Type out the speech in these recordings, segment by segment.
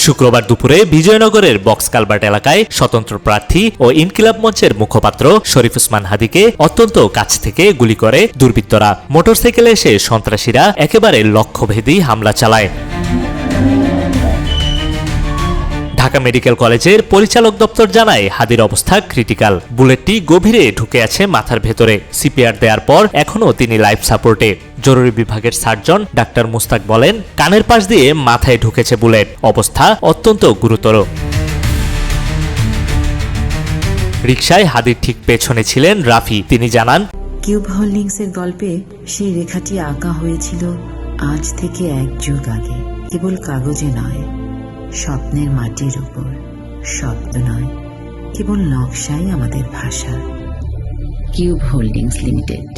শুক্রবার দুপুরে বিজয়নগরের box culvert এলাকায় স্বতন্ত্র প্রার্থী ও ইনকিলাব মঞ্চের মুখপাত্র শরীফ ওসমান হাদীকে অত্যন্ত কাছ থেকে গুলি করে দুর্বৃত্তরা। মোটরসাইকেলে এসে সন্ত্রাসীরা একেবারে লক্ষ্যভেদী হামলা চালায়। ঢাকা মেডিকেল কলেজের পরিচালক দপ্তর জানায় হাদীর অবস্থা ক্রিটিক্যাল। বুলেটটি গভীরে ঢুকে আছে মাথার ভেতরে। সিপিআর দেওয়ার পর এখনও তিনি লাইফ সাপোর্টে। জরুরি বিভাগের সার্জন ডাক্তার মুস্তাক বলেন, কানের পাশ দিয়ে মাথায় ঢুকেছে বুলেট, অবস্থা অত্যন্ত গুরুতর। রিকশায় হাদীর ঠিক পেছনে ছিলেন রাফি। তিনি জানান, কিউব হোল্ডিংসের গল্পে সেই রেখাটি আঁকা হয়েছিল আজ থেকে 1 যুগ আগে। কেবল কাগজে নয়, স্বপ্নের মাটির উপর। শব্দ নয়, কেবল নকশাই আমাদের ভাষা। Cube holdings limited.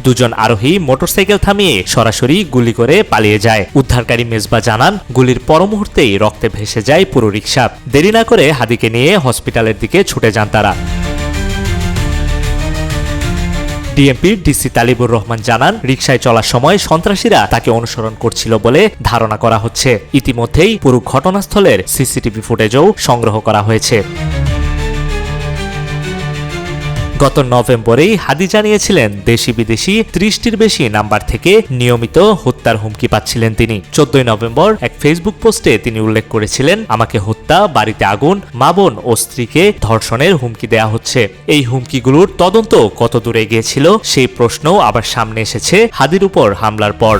দুজন আরোহী মোটরসাইকেল থামিয়ে সরাসরি গুলি করে পালিয়ে যায়। উদ্ধারকারী মেজবা জানান, গুলির পর মুহূর্তেই রক্তে ভেসে যায় পুরো রিকশা। দেরি না করে হাদীকে নিয়ে হসপিটালের দিকে ছুটে যান তারা। ডিএমপির ডিসি তালিবুর রহমান জানান, রিকশায় চলার সময় সন্ত্রাসীরা তাকে অনুসরণ করছিল বলে ধারণা করা হচ্ছে। ইতিমধ্যেই পুরো ঘটনাস্থলের সিসিটিভি ফুটেজও সংগ্রহ করা হয়েছে। গত নভেম্বরেই হাদী জানিয়েছিলেন দেশি বিদেশি 30টির বেশি নাম্বার থেকে নিয়মিত হত্যার হুমকি পাচ্ছিলেন তিনি। 14 নভেম্বর এক ফেসবুক পোস্টে তিনি উল্লেখ করেছিলেন, আমাকে হত্যা, বাড়িতে আগুন, মা বোন ও স্ত্রীকে ধর্ষণের হুমকি দেয়া হচ্ছে। এই হুমকিগুলোর তদন্ত কত দূরে গিয়েছিল সেই প্রশ্নও আবার সামনে এসেছে হাদীর উপর হামলার পর।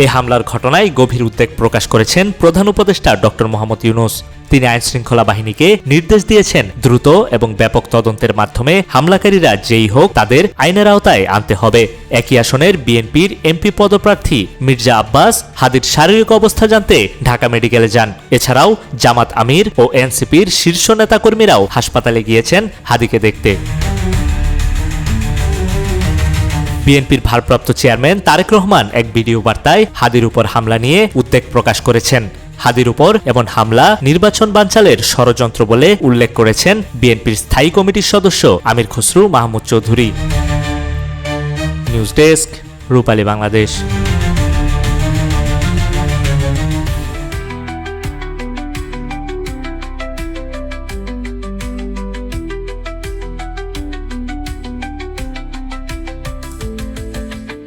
এই হামলার ঘটনায় গভীর উদ্বেগ প্রকাশ করেছেন প্রধান উপদেষ্টা ডক্টর মোহাম্মদ ইউনূস। তিনি আইনশৃঙ্খলা বাহিনীকে নির্দেশ দিয়েছেন, দ্রুত এবং ব্যাপক তদন্তের মাধ্যমে হামলাকারীরা যেই হোক তাদের আইনের আওতায় আনতে হবে। একই আসনের বিএনপির এমপি পদপ্রার্থী মির্জা আব্বাস হাদীর শারীরিক অবস্থা জানতে ঢাকা মেডিকেলে যান। এছাড়াও জামাত আমির ও এনসিপির শীর্ষ নেতাকর্মীরাও হাসপাতালে গিয়েছেন হাদীকে দেখতে। বিএনপির ভারপ্রাপ্ত চেয়ারম্যান তারেক রহমান এক ভিডিও বার্তায় হাদীর উপর হামলা নিয়ে উদ্বেগ প্রকাশ করেছেন। হাদীর উপর এমন হামলা নির্বাচন বানচালের ষড়যন্ত্র বলে উল্লেখ করেছেন বিএনপির স্থায়ী কমিটির সদস্য আমির খসরু মাহমুদ চৌধুরী। নিউজ ডেস্ক, রূপালী বাংলাদেশ।